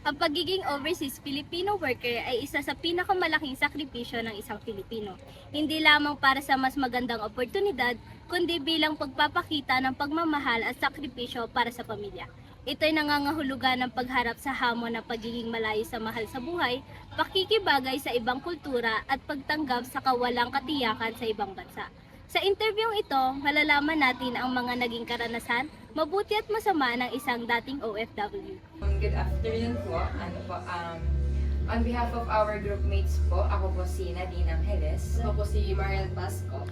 Ang pagiging overseas Filipino worker ay isa sa pinakamalaking sakripisyo ng isang Pilipino. Hindi lamang para sa mas magandang oportunidad, kundi bilang pagpapakita ng pagmamahal at sakripisyo para sa pamilya. Ito ay nangangahulugan ng pagharap sa hamon ng pagiging malayo sa mahal sa buhay, pakikibagay sa ibang kultura at pagtanggap sa kawalang katiyakan sa ibang bansa. Sa interviewing ito, malalaman natin ang mga naging karanasan, mabuti at masama ng isang dating OFW. Good afternoon po. On behalf of our group mates po, ako po si Nadine Angeles. Ako po si Mariel Pasco.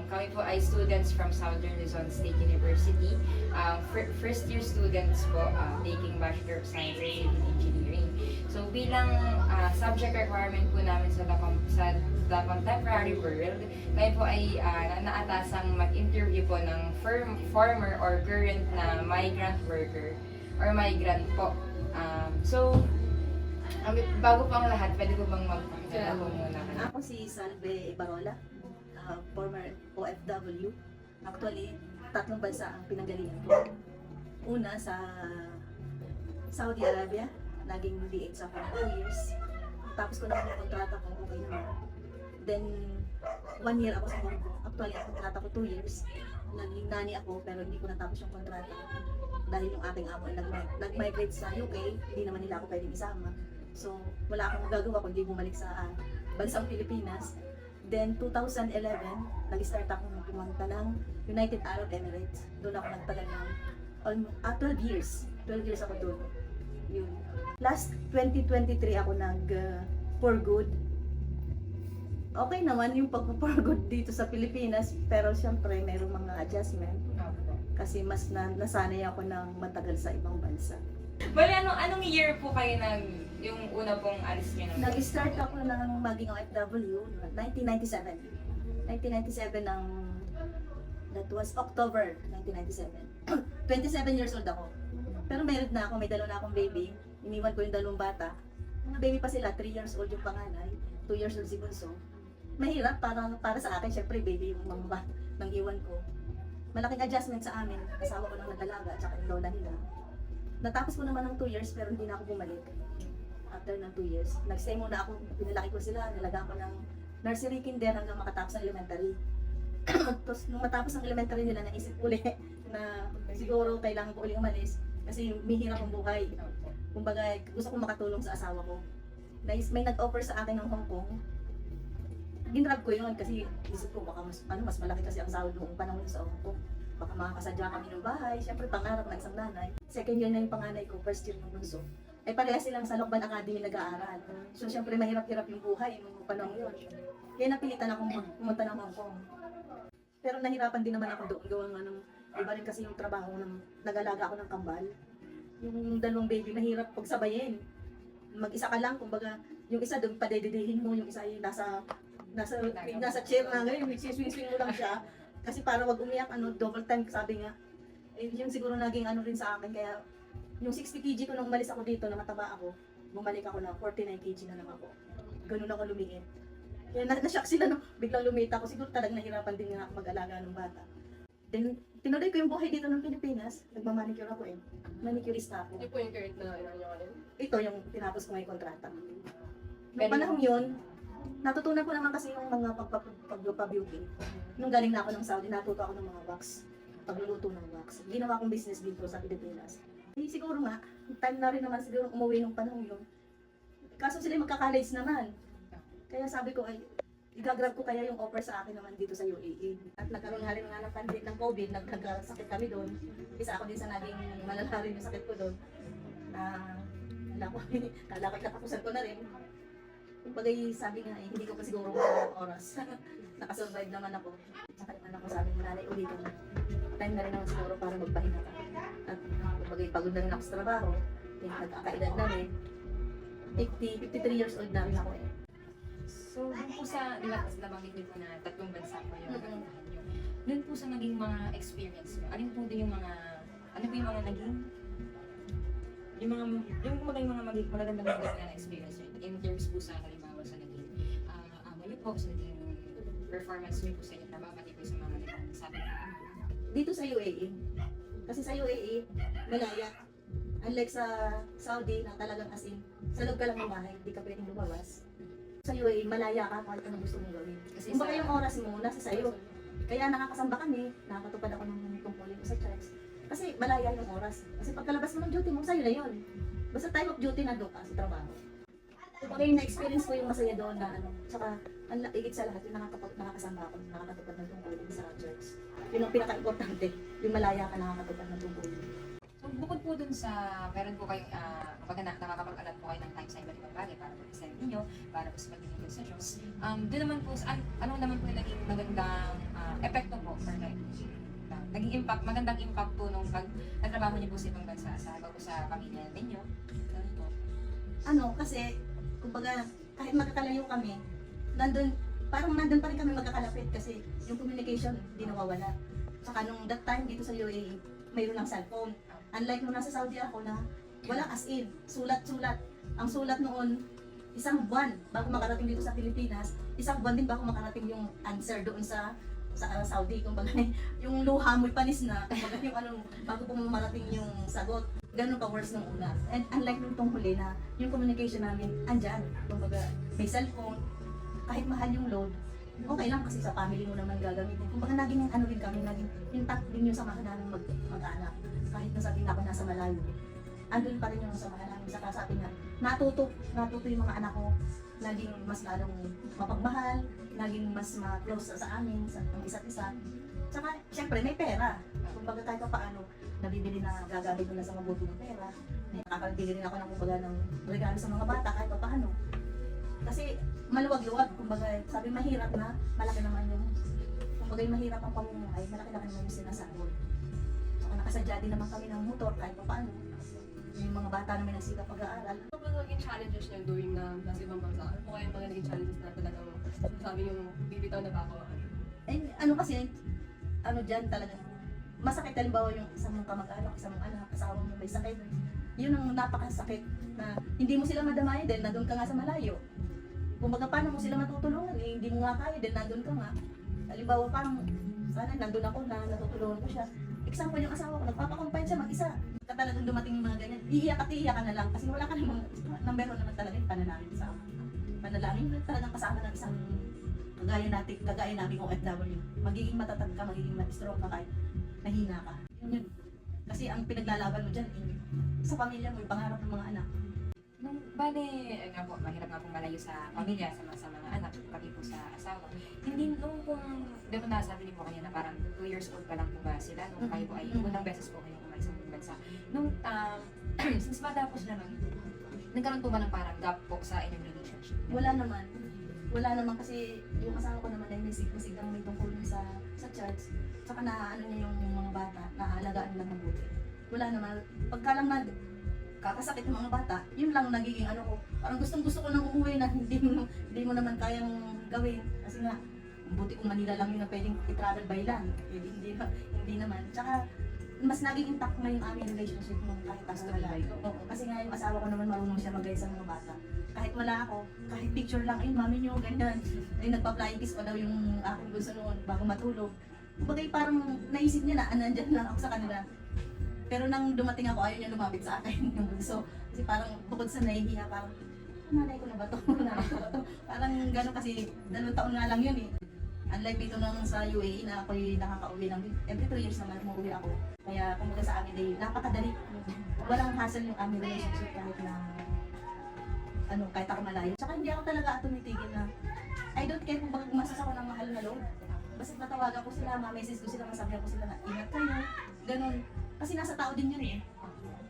Kami po ay students from Southern Luzon State University. First year students po, taking Bachelor of Science in Civil Engineering. So bilang subject requirement po namin sa the contemporary world, kami po ay naatasang mag-interview po ng former or current na migrant worker or migrant po. Bago po ang lahat, pwede ko bang magpakilala po muna? Ako si Salve Ibarola, former OFW. Actually, 3 bansa ang pinanggalingan ko. Una sa Saudi Arabia, naging DH ako ng 2 years. Tapos ko naman yung kontrata ko, okay naman. Then, 1 year ako sa Hong Kong. Actually, ang kontrata ko 2 years. Naging nani ako, pero hindi ko natapos yung kontrata. Dahil yung aking amo ay nag-migrate sa UK, hindi naman nila ako pwedeng isama. So, wala akong magagawa kundi bumalik sa bansang Pilipinas. Then, 2011, nag-start ako pumunta ng United Arab Emirates. Doon ako nagtagal ng 12 years. 12 years ako doon. Yun. Last 2023 ako for good. Okay naman yung pag-for good dito sa Pilipinas, pero syempre mayroong mga adjustment. Kasi mas nasanay ako ng matagal sa ibang bansa. Bali, anong year po kayo yung una pong alis niyo? Nag-start ako ng maging OFW 1997. 1997 that was October 1997. 27 years old ako. Pero married na ako, may dalawa na akong baby. Iniwan ko yung 2 bata. Mga baby pa sila, 3 years old yung panganay, 2 years old si Bunso. Mahirap para sa akin, syempre baby yung mga nang iwan ko. Malaking adjustment sa amin, asawa ko nang nag-alaga, tsaka yung lola nila. Natapos ko naman ng 2 years pero hindi na ako bumalik. After ng 2 years, nag-stay muna ako, pinalaki ko sila, nilagaan ko ng nursery kinder hanggang makatapos ng elementary. Tapos nung matapos ng elementary nila, naisip uli na siguro kailangan ko uling umalis kasi mahirap ang buhay. Kumbaga, gusto kong makatulong sa asawa ko. May nag-offer sa akin ng Hong Kong. Ginrab ko yun kasi isip ko baka mas malaki kasi ang sahod noong panahon sa Hong Kong. Baka makakasadya kami ng bahay, syempre pangarap ng isang nanay. Second year na yung panganay ko, first year ng bunso. Ay pareha silang sa Lokban Academy nag-aaral. So syempre mahirap-hirap yung buhay noong panahon yun. Kaya napilitan akong pumunta ng Hong Kong. Pero nahirapan din naman ako doon. Gawa nga ng iba rin kasi yung trabaho ng nag-alaga ako ng kambal. Yung 2 baby mahirap pagsabayin. Mag-isa ka lang, kumbaga yung isa doon padededehin mo, yung isa ay nasa chair na ngayon, swing-swing mo lang siya. Kasi para wag umiyak, double time, sabi nga. Eh, yung siguro naging rin sa akin, kaya yung 60 kg ko nung umalis ako dito, na mataba ako, bumalik ako na 49 kg na lang ako. Ganun ako lumiit. Kaya na-shock sila nung biglang lumit ako. Siguro talagang nahirapan din nga ako mag-alaga ng bata. Then, tinuloy ko yung buhay dito ng Pilipinas. Nagmamanicure ako eh. Manicurista ako. Ito po yung current na nyo ngayon? Ito yung tinapos ko ngayong kontrata. Noong panahon yun, natutunan ko naman kasi yung mga pagpa-beauty. Nung galing na ako ng Saudi, natuto ako ng mga wax. Pagluluto ng wax. Ginawa kong business dito sa Pilipinas. Eh, siguro nga, time na rin naman siguro umuwi nung panahon yun. Kaso sila magka-college naman. Kaya sabi ko ay, igagrab ko kaya yung offer sa akin naman dito sa UAE. At nagkaroon nga rin nga ng pandemic ng COVID, nagkasakit kami doon. Isa ako din sa naging malala rin yung sakit ko doon. Kala ko ikatapusan ko na rin. Kumbaga sabi nga eh, hindi ko pa siguro oras. Nakasurvive naman ako. Saka naman ako sabi ng nanay, uli ka na. Time na rin naman siguro para magpahinga ka. At kumbaga pagod na rin ako sa trabaho. Nagkakaedad na rin. 53 years old na rin ako eh. So, doon po sa, di ba, nabanggit niyo po na 3 bansa po yung doon po sa naging mga experience mo, alin po din yung mga, ano po yung mga naging, yung magandang na experience nyo, in terms po sa halimbawa sa naging, amo niyo po, sa naging performance niyo po sa inyo, trabaho, pati po sa mga naging sabi niyo. Dito sa UAE. Kasi sa UAE, malaya. Unlike sa Saudi na talagang as in, sa loob ka lang ng bahay, hindi ka pwedeng lumabas. Sa UAE, malaya ka kahit anong gusto mong gawin. Kasi Kumbaga yung oras mo, nasa sayo. Kaya nakakasamba kami, nakakatupad ako ng tungkulin ko sa church. Kasi malaya yung oras. Kasi pagkalabas mo ng duty mo, sa'yo na yun. Basta time of duty na doon ka sa trabaho. Kumbaga yung na-experience ko yung masaya doon na ano, tsaka ang higit sa lahat, yung nakakasamba ako, nakakatupad ng tungkulin sa church. Yun ang pinaka-importante, yung malaya ka nakakatupad ng tungkulin. So, bukod po dun sa, meron po kayong, kapag nakakapag-alat po kayo ng time sa iba't ibang bagay para mag-send ninyo, para po sa paglilingkod sa Diyos. Doon naman po, ano naman po yung naging magandang epekto po, or like, naging impact, magandang impact po nung pag natrabaho niyo po sa ibang bansa, sa bago sa pamilya ninyo. Ganun po. Ano, kasi, kumbaga, kahit magkakalayo kami, parang nandun pa rin kami magkakalapit kasi yung communication, hindi nawawala. Saka nung that time dito sa UAE, mayroon ng cellphone. Unlike nung nasa Saudi ako na walang as in, sulat-sulat. Ang sulat noon, isang buwan bago makarating dito sa Pilipinas, isang buwan din bago makarating yung answer doon sa Saudi. Kumbaga, yung luha mo'y panis na, kumbaga yung ano, bago pumarating yung sagot. Ganun ka worse nung una. And unlike nung huli na, yung communication namin, andyan. Kumbaga, may cellphone, kahit mahal yung load, okay lang kasi sa family mo naman gagamitin. Kumbaga, naging ano din kami, naging intact din yung samahan namin mag-anak. Kahit nasabi na ako nasa malayo, andun pa rin yung samahan namin. Saka sabi nga, natuto yung mga anak ko, naging mas lalong mapagmahal, naging mas ma-close sa amin, sa isa't isa. Tsaka, syempre, may pera. Kumbaga, kahit pa paano, nabibili na gagamit ko na sa mabuti ng pera. Nakakabili rin ako ng kumbaga ng regalo sa mga bata, kahit pa paano. Kasi, maluwag-luwag. Kumbaga, sabi mahirap na, malaki naman yung, kumbaga yung mahirap ang pamumuhay, malaki-laki naman yung sinasahod. Tsaka nakasadya din naman kami ng motor, kahit pa paano. Yung mga bata namin nagsikap pag-aaral. Ano ba naging challenges niyo during na nasa ibang bansa? Ano po kaya yung mga naging challenges na talagang sabi niyo bibitaw na ba ako? Eh, ano kasi, ano dyan talagang, masakit halimbawa yung isang mong kamag-anak, isang mong anak, asawa mo may sakit. Yun ang napakasakit na hindi mo sila madamayan dahil nandun ka nga sa malayo. Kumbaga, paano mo sila matutulungan? Eh, hindi mo nga kaya dahil nandun ka nga. Halimbawa, parang, sana nandun ako na natutulungan ko siya. Example yung asawa ko, nagpapakumpay siya mag-isa. Ka talagang dumating yung mga ganyan. Iiyak at iiyak ka na lang kasi wala ka namang, number one naman talaga yung panalangin sa ama. Panalangin yung talagang kasama ng isang kagaya namin OFW. Magiging matatag ka, magiging strong ka kahit mahina ka. Yun. Kasi ang pinaglalaban mo dyan, sa pamilya mo, yung pangarap ng mga anak. Nung bale, nga po, mahirap nga pong malayo sa pamilya, sa mga anak, pati po sa asawa. Hindi nung kung, di ba nasabi niyo po kayo na parang 2 years old pa lang po ba sila nung kayo po ay unang beses po kayo umalis sa ibang bansa. Nung, since bata po sila nun, nagkaroon po ba ng parang gap po sa inyong relationship? Wala naman. Wala naman kasi yung asawa ko naman ay masig ang may tungkulin sa church. Saka na ano niya yung mga bata, naalagaan lang mabuti. Wala naman. Pagka lang kakasakit ng mga bata, yun lang nagiging ano ko. Parang gustong-gusto ko nang umuwi na hindi mo naman kayang gawin. Kasi nga, buti kung Manila lang yun na pwedeng i-travel by land. Hindi naman. Tsaka, mas naging intact na yung aming relationship nung kahit Gusto wala. nila ito. Oo, kasi nga yung asawa ko naman marunong siya mag-guide sa mga bata. Kahit wala ako, kahit picture lang, ayun, mami nyo, ganyan. Ay, nagpa-flying kiss pa daw yung aking gusto noon bago matulog. Kumbaga parang naisip niya na, nandyan lang ako sa kanila. Pero nang dumating ako, ayaw niya lumapit sa akin yung bunso. Kasi parang bukod sa nahihiya, parang, nanay ko na ba to? Nanay ko ba to? Parang gano'n kasi, 2 taon nga lang yun eh. Unlike dito nang sa UAE na ako'y nakaka-uwi lang din. Every 2 years naman umuwi ako. Kaya kumbaga sa amin ay napakadali. Walang hassle yung aming relationship kahit na kahit ako malayo. Tsaka hindi ako talaga tumitigil na I don't care kung bakit gumastos ako ng mahal na load. Basta natawagan ko sila, ma-message ko sila, masabihan ko sila na ingat kayo. Ganon. Kasi nasa tao din yun eh.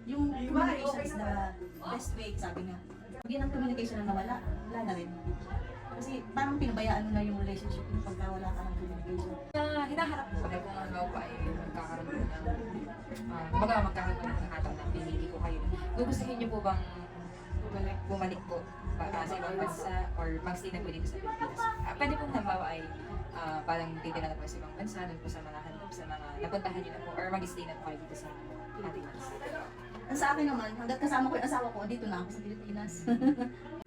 Yung communication is the best way, sabi nga. Pag yun ang communication na nawala, wala na rin. Kasi parang pinabayaan mo na yung relationship mo pagka wala ka ng communication. Hinaharap po kayo kung ano pa ay magkakaroon po magkakaroon ng nakataon na pinili ko kayo. Gugustuhin niyo po bang bumalik po sa ibang bansa or magstay na po dito sa Pilipinas? Pwede pong halimbawa ay parang titira na po sa ibang bansa, doon po sa mga hanap, sa mga napuntahan niyo na po, or mag-stay na po kayo dito sa ating bansa. Ang sa akin naman, hanggat kasama ko yung asawa ko, dito na ako sa Pilipinas.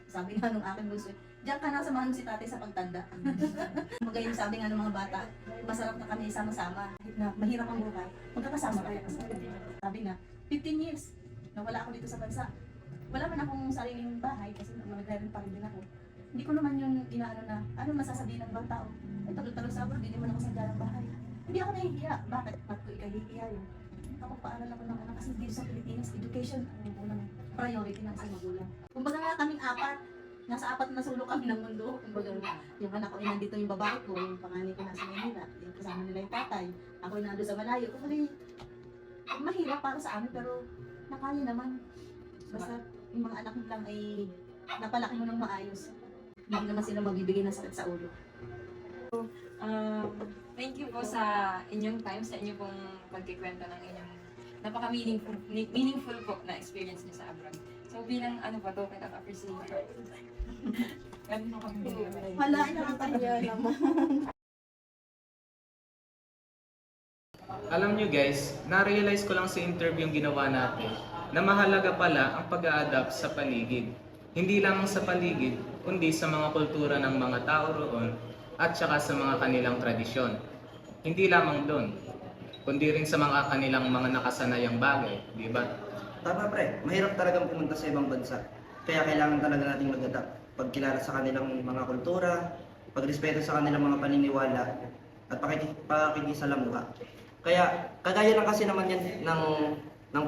Sabi nga nung aking gusto, diyan ka na, samahan mo si tatay sa pagtanda. Magayon sabi nga ng mga bata, masarap na kami sama-sama. Kahit na mahirap ang buhay, magkakasama kayo. Sabi nga, 15 years. nawala ako dito sa bansa. Wala man akong sariling bahay kasi nag-rent pa rin din ako. Hindi ko naman yung inaano na, ano masasabihin ng ibang tao? Ay, talog-talog sa abroad, hindi naman ako sa ng bahay. Hindi ako nahihiya. Bakit? Ba't ko ikahihiya yun? Ako paaral ako ng anak kasi dito sa Pilipinas, education ang unang priority ng isang magulang. Kumbaga nga kaming apat, nasa apat na sulok kami ng mundo. Kumbaga, yung anak ko ay nandito yung babae ko, yung panganay ko nasa Manila, yung kasama nila yung tatay. Ako ay nando sa malayo. Kumbaga, mahirap para sa amin pero nakaya naman. Basta yung mga anak mo lang ay napalaki mo ng maayos. Hindi naman sila magbibigay ng sakit sa ulo. Thank you po sa inyong time, sa inyong pong pagkikwento ng inyong napaka-meaningful po na experience niyo sa abroad. So bilang ano pa to, kita ka-appreciate. Ganun po kami. Wala, nakakaya naman. Alam nyo guys, na-realize ko lang sa interview yung ginawa natin na mahalaga pala ang pag-a-adapt sa paligid. Hindi lang sa paligid, kundi sa mga kultura ng mga tao roon at saka sa mga kanilang tradisyon. Hindi lamang doon, kundi rin sa mga kanilang mga nakasanayang bagay, di ba? Tama pre, mahirap talagang pumunta sa ibang bansa. Kaya kailangan talaga nating mag-adapt. Pagkilala sa kanilang mga kultura, pagrespeto sa kanilang mga paniniwala, at pakikisalamuha. Kaya kagaya lang kasi naman yan ng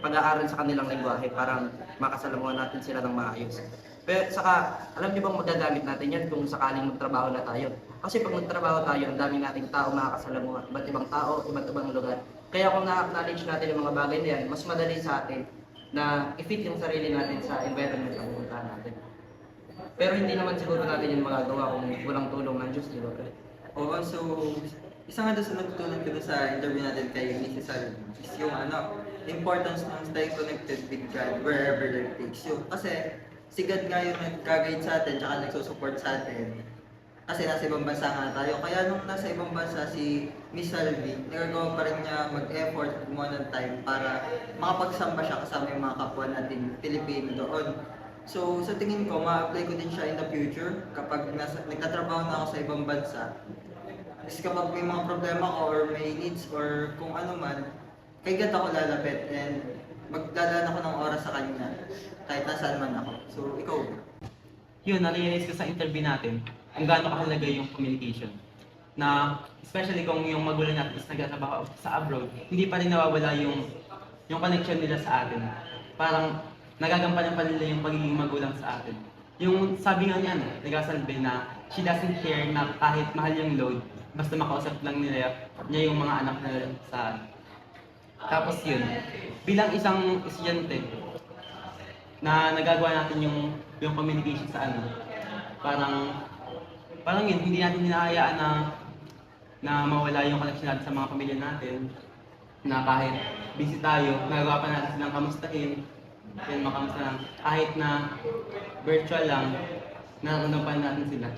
pag-aaral sa kanilang lengguwahe para makasalamuhan natin sila ng maayos. Pero saka, alam niyo bang magagamit natin yan kung sakaling magtrabaho na tayo? Kasi pag nagtrabaho tayo, ang dami nating tao makakasalamuha, iba't ibang tao, iba't ibang lugar. Kaya kung na-acknowledge natin yung mga bagay na yan, mas madali sa atin na i-fit yung sarili natin sa environment na pupuntahan natin. Pero hindi naman siguro natin yung magagawa kung walang tulong ng Diyos, di ba? Oo, so isa nga doon sa natutunan ko doon sa interview natin kay Mrs. Alvin is yung importance ng staying connected with God wherever life takes you. Kasi si God nga yung nag-guide sa atin tsaka nagsusupport sa atin. Kasi nasa ibang bansa nga tayo. Kaya nung nasa ibang bansa si Miss Alvin, nagagawa pa rin niya mag-effort gumawa ng time para makapagsamba siya kasama yung mga kapwa natin Pilipino doon. So sa tingin ko, ma-apply ko din siya in the future kapag nagtatrabaho na ako sa ibang bansa. Is kapag may mga problema ko or may needs or kung ano man, kay God ako lalapit and maglalaan ako ng oras sa kanya kahit nasaan man ako. So ikaw? Yun, na-realize ko sa interview natin kung gaano kahalaga yung communication. Na, especially kung yung magulang natin is nagtatrabaho sa abroad, hindi pa rin nawawala yung connection nila sa atin. Parang nagagampanan pa nila yung pagiging magulang sa atin. Yung sabi nga niya, nagasalbe na she doesn't care na kahit mahal yung load, basta makausap lang niya yung mga anak nila sa Tapos yun, bilang isang estudyante na nagagawa natin yung communication sa parang yun, hindi natin hinahayaan na mawala yung connection natin sa mga pamilya natin, na kahit busy tayo, nagagawa pa natin silang kamustahin, yun, makamusta lang, kahit na virtual lang, nararamdaman natin sila.